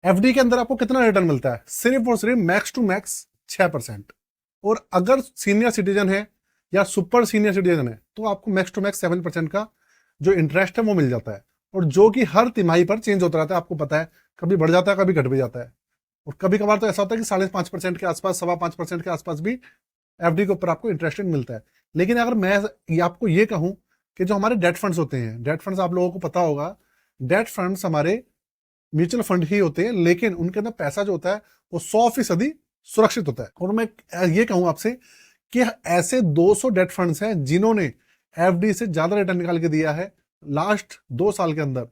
FD के अंदर आपको कितना रिटर्न मिलता है? सिर्फ और सिर्फ मैक्स टू मैक्स 6%। और अगर सीनियर सिटीजन है या सुपर सीनियर सिटीजन है तो आपको मैक्स टू मैक्स 7% का जो इंटरेस्ट है वो मिल जाता है, और जो कि हर तिमाही पर चेंज होता रहता है। आपको पता है, कभी बढ़ जाता है, कभी घट भी जाता है। और कभी कभार तो ऐसा होता है कि 5.5% के आसपास, 5.25% के आसपास भी एफडी के ऊपर आपको इंटरेस्ट मिलता है। लेकिन अगर मैं आपको ये कहूं कि जो हमारे डेट फंड्स होते हैं, डेट फंड्स आप लोगों को पता होगा, डेट फंड्स हमारे म्यूचुअल फंड ही होते हैं, लेकिन उनके अंदर पैसा जो होता है वो 100% सुरक्षित होता है। और मैं ये कहूं आपसे कि ऐसे 200 डेट फंड्स हैं जिन्होंने एफडी से ज्यादा रिटर्न निकाल के दिया है लास्ट 2 साल के अंदर।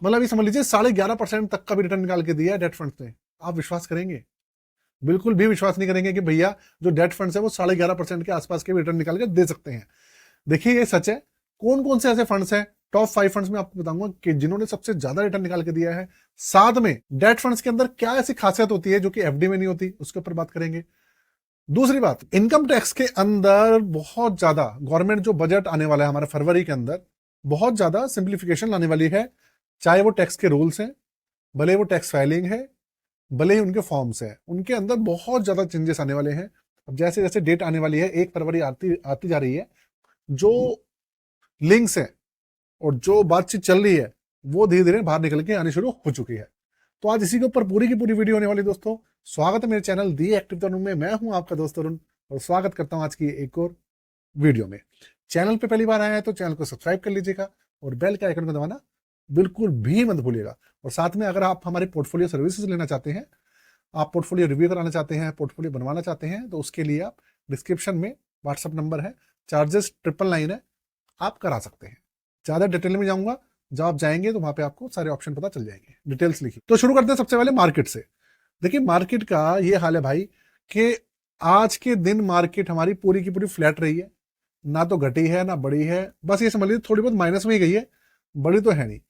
मतलब ये समझ लीजिए 11.5% तक का भी रिटर्न निकाल के दिया है डेट फंड्स ने। आप विश्वास करेंगे? बिल्कुल भी विश्वास नहीं करेंगे कि भैया जो डेट फंड्स है वो 11.5% के आसपास के रिटर्न निकाल के दे सकते हैं। देखिए ये सच है। कौन कौन से ऐसे फंड्स हैं? टॉप 5 फंड्स में आपको बताऊंगा कि जिन्होंने सबसे ज्यादा रिटर्न निकाल के दिया है। साथ में डेट फंड्स के अंदर क्या ऐसी खासियत होती है जो कि एफडी में नहीं होती, उसके ऊपर बात करेंगे। दूसरी बात, इनकम टैक्स के अंदर बहुत ज्यादा गवर्नमेंट जो बजट आने वाला है हमारे फरवरी के अंदर, बहुत ज्यादा सिंप्लीफिकेशन लाने वाली है। चाहे वो टैक्स के रूल्स हैं, भले वो टैक्स फाइलिंग है, भले ही उनके फॉर्म्स हैं, उनके अंदर बहुत ज्यादा चेंजेस आने वाले हैं। अब जैसे जैसे डेट आने वाली है, 1 फरवरी आती आती जा रही है, जो लिंक्स है और जो बातचीत चल रही है वो धीरे धीरे बाहर निकल के आनी शुरू हो चुकी है। तो आज इसी के ऊपर पूरी की पूरी वीडियो होने वाली। दोस्तों स्वागत है मेरे चैनल दी एक्टिव तरुण में। मैं हूं आपका दोस्त तरुण और स्वागत करता हूं आज की एक और वीडियो में। चैनल पे पहली बार आया है तो चैनल को सब्सक्राइब कर लीजिएगा और बेल के आइकन को दबाना बिल्कुल भी मत भूलिएगा। और साथ में अगर आप हमारे पोर्टफोलियो सर्विसेज लेना चाहते हैं, आप पोर्टफोलियो रिव्यू कराना चाहते हैं, पोर्टफोलियो बनवाना चाहते हैं, तो उसके लिए आप डिस्क्रिप्शन में व्हाट्सअप नंबर है, चार्जेस 999 है, आप करा सकते हैं। ज्यादा डिटेल में जाऊंगा, जब आप जाएंगे तो वहां पे आपको सारे ऑप्शन पता चल जाएंगे। डिटेल्स लिखिए। तो शुरू करते हैं सबसे पहले मार्केट से। देखिए मार्केट का ये हाल है भाई कि आज के दिन मार्केट हमारी पूरी की पूरी फ्लैट रही है, ना तो घटी है ना बढ़ी है। बस ये समझ लीजिए थोड़ी बहुत माइनस में ही गई है, बड़ी तो है नहीं।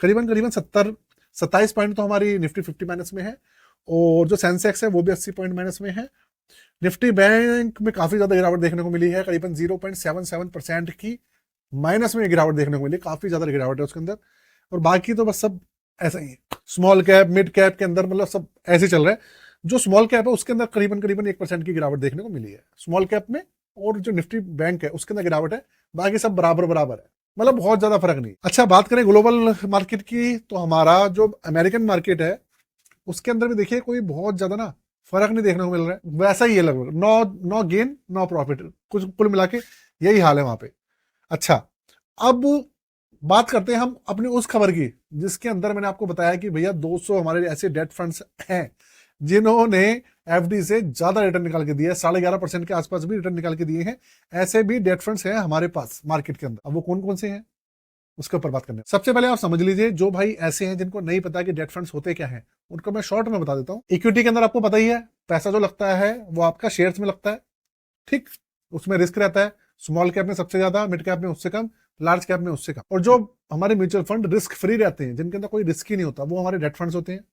करीबन करीबन 27 पॉइंट तो हमारी निफ्टी 50 माइनस में है, और जो सेंसेक्स है वो भी 80 पॉइंट माइनस में है। निफ्टी बैंक में काफी ज्यादा गिरावट देखने को मिली है, करीबन 0.77% की माइनस में गिरावट देखने को मिली। काफी ज्यादा गिरावट है उसके अंदर। और बाकी तो बस सब ऐसा ही है। स्मॉल कैप मिड कैप के अंदर मतलब सब ऐसे चल रहा है। जो स्मॉल कैप है उसके अंदर करीबन करीबन 1% की गिरावट देखने को मिली है स्मॉल कैप में, और जो निफ्टी बैंक है उसके अंदर गिरावट है। बाकी सब बराबर बराबर है, मतलब बहुत ज्यादा फर्क नहीं। अच्छा बात करें ग्लोबल मार्केट की, तो हमारा जो अमेरिकन मार्केट है उसके अंदर भी देखिए कोई बहुत ज्यादा ना फर्क नहीं देखने को मिल रहा है। वैसा ही है लगभग, नो गेन नो प्रॉफिट, कुछ कुल मिला के यही हाल है वहां पे। अच्छा अब बात करते हैं हम अपनी उस खबर की जिसके अंदर मैंने आपको बताया कि भैया 200 हमारे ऐसे डेट फंड्स हैं जिन्होंने एफडी से ज्यादा रिटर्न निकाल के दिए है, 11.5% के आसपास भी रिटर्न निकाल के दिए हैं। ऐसे भी डेट फंड्स हैं हमारे पास मार्केट के अंदर। अब वो कौन कौन से हैं उसके ऊपर बात करने हैं। सबसे पहले आप समझ लीजिए, जो भाई ऐसे हैं जिनको नहीं पता कि डेट फंड्स होते क्या हैं, उनको मैं शॉर्ट में बता देता हूं। इक्विटी के अंदर आपको पता ही है, पैसा जो लगता है वो आपका शेयर्स में लगता है, ठीक। उसमें रिस्क रहता है, स्मॉल कैप में सबसे ज्यादा, मिड कैप में उससे कम, लार्ज कैप में उससे कम। और जो हमारे म्यूचुअल फंड रिस्क फ्री रहते हैं, जिनके अंदर कोई रिस्क ही नहीं होता, वो हमारे डेट फंड्स होते हैं।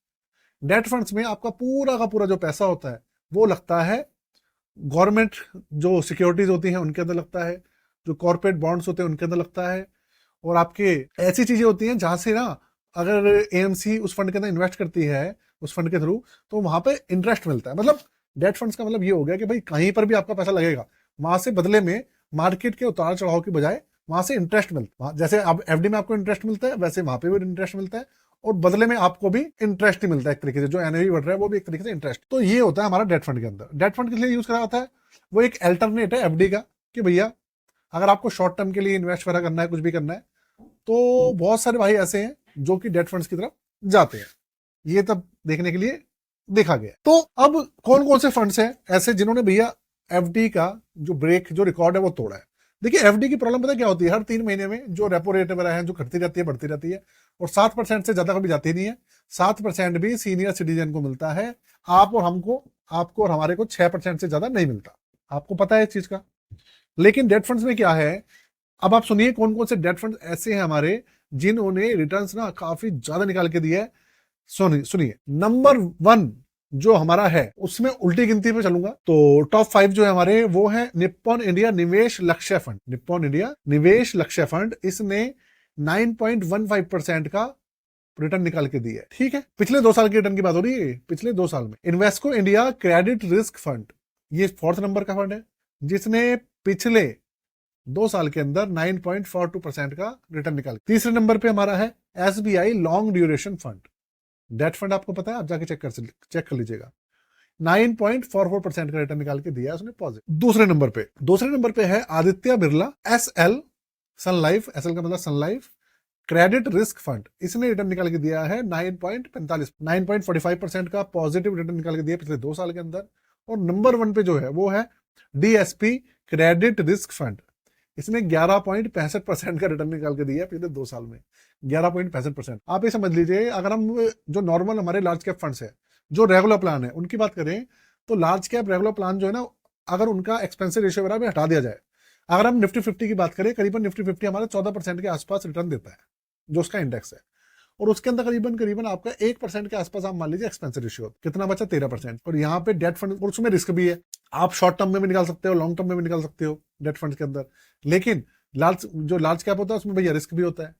डेट फंड्स में आपका पूरा का पूरा जो पैसा होता है वो लगता है गवर्नमेंट जो सिक्योरिटीज होती हैं उनके अंदर लगता है, जो कॉर्पोरेट बॉन्ड्स होते हैं उनके अंदर लगता है, और आपके ऐसी चीजें होती हैं जहां से ना अगर एएमसी उस फंड के अंदर इन्वेस्ट करती है उस फंड के थ्रू, तो वहां पे इंटरेस्ट मिलता है। मतलब डेट फंड्स का मतलब ये हो गया कि भाई कहीं पर भी आपका पैसा लगेगा, वहां से बदले में मार्केट के उतार चढ़ाव की बजाय वहां से इंटरेस्ट मिलता है। जैसे अब एफडी में आपको इंटरेस्ट मिलता है, वैसे वहां पे भी इंटरेस्ट मिलता है, और बदले में आपको भी इंटरेस्ट ही मिलता है एक तरीके से। जो एनएवी बढ़ रहा है वो भी एक तरीके से इंटरेस्ट। तो ये होता है हमारा डेट फंड के अंदर। डेट फंड किस लिए यूज करा जाता है? वो एक अल्टरनेट है एफडी का, कि भैया अगर आपको शॉर्ट टर्म के लिए इन्वेस्ट वगैरह करना है, कुछ भी करना है, तो बहुत सारे भाई ऐसे हैं जो कि डेट फंड्स की तरफ जाते हैं। ये तब देखने के लिए देखा गया। तो अब कौन कौन से फंड्स हैं ऐसे जिन्होंने भैया एफडी का जो ब्रेक जो रिकॉर्ड है वो तोड़ा है। देखिए एफडी की प्रॉब्लम पता क्या होती है, हर 3 महीने में जो रेपो रेट वगैरह है जो घटती रहती है बढ़ती रहती है, और 7% से ज्यादा कभी जाती नहीं है। 7% भी सीनियर सिटीजन को मिलता है, आप और हमको, आपको और हमारे को 6% से ज्यादा नहीं मिलता। आपको पता है इस चीज का। लेकिन डेट फंड्स में क्या है, अब आप सुनिए कौन कौन से डेट फंड ऐसे हैं हमारे जिन्होंने रिटर्न्स ना काफी ज्यादा निकाल के दिया है। सुनिए नंबर 1 जो हमारा है उसमें उल्टी गिनती पे चलूंगा, तो टॉप 5 जो है हमारे वो है निप्पॉन इंडिया निवेश लक्ष्य फंड। निप्पॉन इंडिया निवेश लक्ष्य फंड, इसने 9.15% का रिटर्न निकाल के दी है। ठीक है, पिछले 2 साल के रिटर्न की बात हो रही है, पिछले 2 साल में। Invesco India credit risk fund, ये 4th नंबर का फंड है जिसने पिछले 2 साल के अंदर 9.42% का रिटर्न निकाला। तीसरे नंबर पे हमारा है SBI long duration fund, debt fund आपको पता है, आप जाके चेक कर लीजिएगा। 9.44% का रिटर्न निकाल के दिया उसने पॉजिटिव। दूसरे नंबर पे है आदित्य बिरला SL सन लाइफ, SL का मतलब सन लाइफ क्रेडिट रिस्क फंड, इसने रिटर्न निकाल के दिया है 9.45% का पॉजिटिव रिटर्न निकाल के दिया पिछले 2 साल के अंदर। और नंबर 1 पे जो है वो है DSP क्रेडिट रिस्क फंड, इसने 11.65% का रिटर्न निकाल के दिया पिछले 2 साल में। 11.65%। आप ये समझ लीजिए, अगर हम जो नॉर्मल हमारे लार्ज कैप फंड्स है, जो रेगुलर प्लान है, उनकी बात करें तो लार्ज कैप रेगुलर प्लान जो है ना, अगर उनका एक्सपेंसिव रेशियो वगैरह भी हटा दिया जाए, अगर हम निफ्टी 50 की बात करें, करीबन निफ्टी 50 हमारा 14% के आसपास रिटर्न देता है, जो उसका इंडेक्स है। और उसके अंदर करीबन आपका 1% के आसपास आप मान लीजिए एक्सपेंसिव रेशियो, कितना बचा 13%। और यहाँ पे डेट फंड, और उसमें रिस्क भी है, आप शॉर्ट टर्म में भी निकाल सकते हो, लॉन्ग टर्म में भी निकाल सकते हो डेट फंड के अंदर। लेकिन लार्ज कैप होता है उसमें भैया रिस्क भी होता है,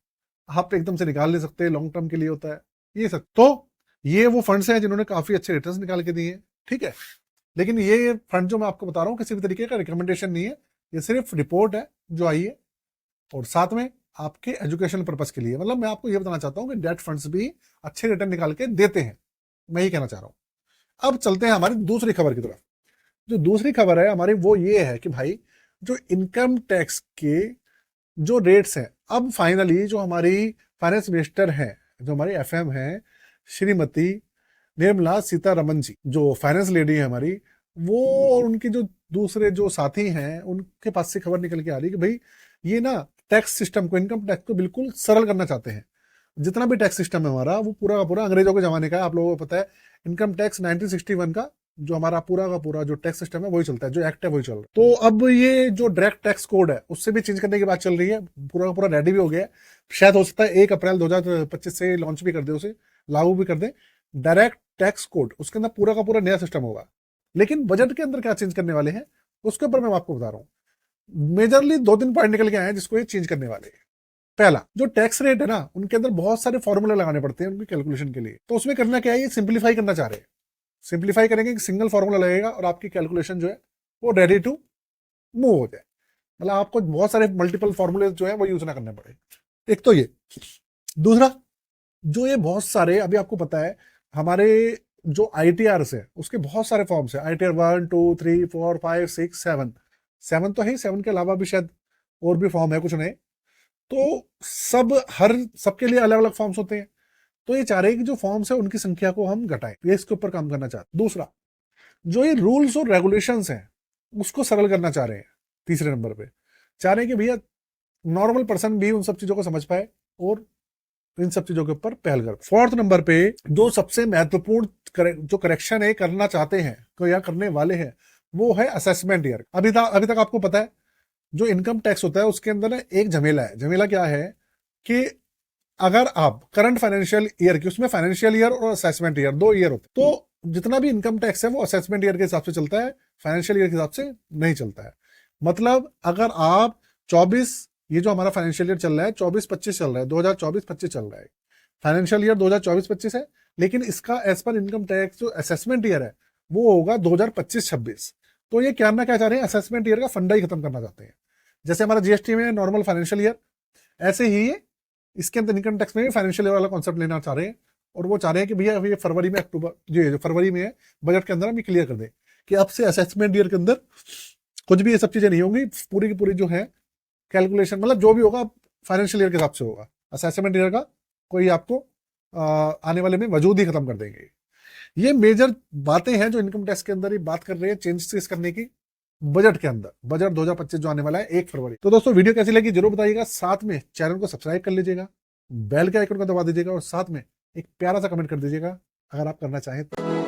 आप एकदम से निकाल नहीं सकते, लॉन्ग टर्म के लिए होता है ये सब। तो ये वो फंड्स हैं जिन्होंने काफी अच्छे रिटर्न्स निकाल के दिए हैं। ठीक है, लेकिन ये फंड जो मैं आपको बता रहा हूँ किसी भी तरीके का रिकमेंडेशन नहीं है, ये सिर्फ रिपोर्ट है जो आई है, और साथ में आपके एजुकेशन पर्पस के लिए। मतलब मैं आपको ये बताना चाहता हूं कि डेट फंड्स भी अच्छे रिटर्न निकाल के देते हैं, मैं ये कहना चाह रहा हूं। अब चलते हैं हमारी दूसरी खबर की तरफ। जो दूसरी खबर है हमारी वो ये है कि भाई जो इनकम टैक्स के जो रेट्स हैं, अब फाइनली जो हमारी फाइनेंस मिनिस्टर हैं, जो हमारी FM है श्रीमती निर्मला सीतारमन जी, जो फाइनेंस लेडी है हमारी, वो और उनके जो दूसरे जो साथी हैं, उनके पास से खबर निकल के आ रही है कि भाई ये ना टैक्स सिस्टम को, इनकम टैक्स को बिल्कुल सरल करना चाहते हैं। जितना भी टैक्स सिस्टम है हमारा, वो पूरा का पूरा अंग्रेजों के जमाने का है। आप लोगों को पता है इनकम टैक्स 1961 का जो हमारा पूरा का पूरा जो टैक्स सिस्टम है वही चलता है, जो एक्ट है वही चल रहा है। तो अब ये जो डायरेक्ट टैक्स कोड है उससे भी चेंज करने की बात चल रही है, पूरा का पूरा रेडी भी हो गया है। शायद हो सकता है 1 अप्रैल 2025 से लॉन्च भी कर दे, उसे लागू भी कर दे डायरेक्ट टैक्स कोड। उसके अंदर पूरा का पूरा नया सिस्टम होगा। लेकिन बजट के अंदर क्या चेंज करने वाले हैं उसके ऊपर मैं आपको बता रहा हूँ। मेजरली 2-3 पॉइंट निकल के आए हैं जिसको ये चेंज करने वाले हैं। पहला, जो टैक्स रेट है ना, उनके अंदर बहुत सारे फॉर्मूले लगाने पड़ते हैं उनकी कैलकुलेशन के लिए। तो उसमें करना क्या है, ये सिंप्लीफाई करना चाह रहे हैं। सिंप्लीफाई करेंगे कि सिंगल फॉर्मूला लगेगा और आपकी कैलकुलेशन जो है वो रेडी टू मूव हो जाए। मतलब आपको बहुत सारे मल्टीपल फॉर्मूले जो है वो यूज ना करने पड़े। एक तो ये। दूसरा, जो ये बहुत सारे, अभी आपको पता है हमारे जो ITRs है उसके बहुत सारे फॉर्म्स है। ITR 1, 2, 3, 4, 5, 6, 7 तो है, 7 के अलावा भी शायद और भी फॉर्म है कुछ नए। तो सबके लिए अलग अलग फॉर्म्स होते हैं। तो ये चाह रहे हैं कि जो फॉर्म्स है उनकी संख्या को हम घटाएं, ये इसके ऊपर काम करना चाहते हैं। दूसरा, जो ये रूल्स और रेगुलेशंस हैं उसको सरल करना चाह रहे हैं। तीसरे नंबर पे चाह रहे हैं कि भैया नॉर्मल पर्सन भी उन सब चीजों को समझ पाए और इन सब चीजों के ऊपर पहल कर। 4th नंबर पे जो सबसे महत्वपूर्ण जो करेक्शन है करना चाहते हैं तो या करने वाले हैं वो है असेसमेंट ईयर। अभी तक आपको पता है जो इनकम टैक्स होता है उसके अंदर एक झमेला है। झमेला क्या है कि अगर आप करंट फाइनेंशियल ईयर की, उसमें फाइनेंशियल ईयर और असेसमेंट ईयर 2 ईयर होते हैं, तो जितना भी इनकम टैक्स है वो असेसमेंट ईयर के हिसाब से चलता है, फाइनेंशियल ईयर के हिसाब से नहीं चलता है। मतलब अगर आप 24, ये जो हमारा फाइनेंशियल ईयर चल रहा है 24-25 चल रहा है, 2024-25 चल रहा है, फाइनेंशियल ईयर 2024-25 है, लेकिन इसका एज पर इनकम टैक्स जो असेसमेंट ईयर है वो होगा 2025-26। तो ये क्या चाह रहे हैं, असेसमेंट ईयर का फंडा ही खत्म करना चाहते हैं। जैसे हमारा GST में नॉर्मल फाइनेंशियल ईयर, ऐसे ही इसके अंदर इनकम टैक्स में भी फाइनेंशियल ईयर वाला कॉन्सेप्ट लेना चाह रहे हैं। और वो चाह रहे हैं कि भैया ये फरवरी में, अक्टूबर, जो फरवरी में है बजट के अंदर हम ये क्लियर कर दें कि अब से असेसमेंट ईयर के अंदर कुछ भी ये सब चीजें नहीं होंगी। पूरी की पूरी जो है कैलकुलेशन, मतलब जो भी होगा फाइनेंशियल ईयर के हिसाब से होगा। असेसमेंट ईयर का कोई आपको आने वाले में वजूद ही खत्म कर देंगे। ये मेजर बातें हैं जो इनकम टैक्स के अंदर ही बात कर रहे हैं चेंजेस करने की बजट के अंदर। बजट 2025 जो आने वाला है 1 फरवरी। तो दोस्तों वीडियो कैसी लगी जरूर बताइएगा, साथ में चैनल को सब्सक्राइब कर लीजिएगा, बेल के आइकन को दबा दीजिएगा और साथ में एक प्यारा सा कमेंट कर दीजिएगा अगर आप करना चाहें तो।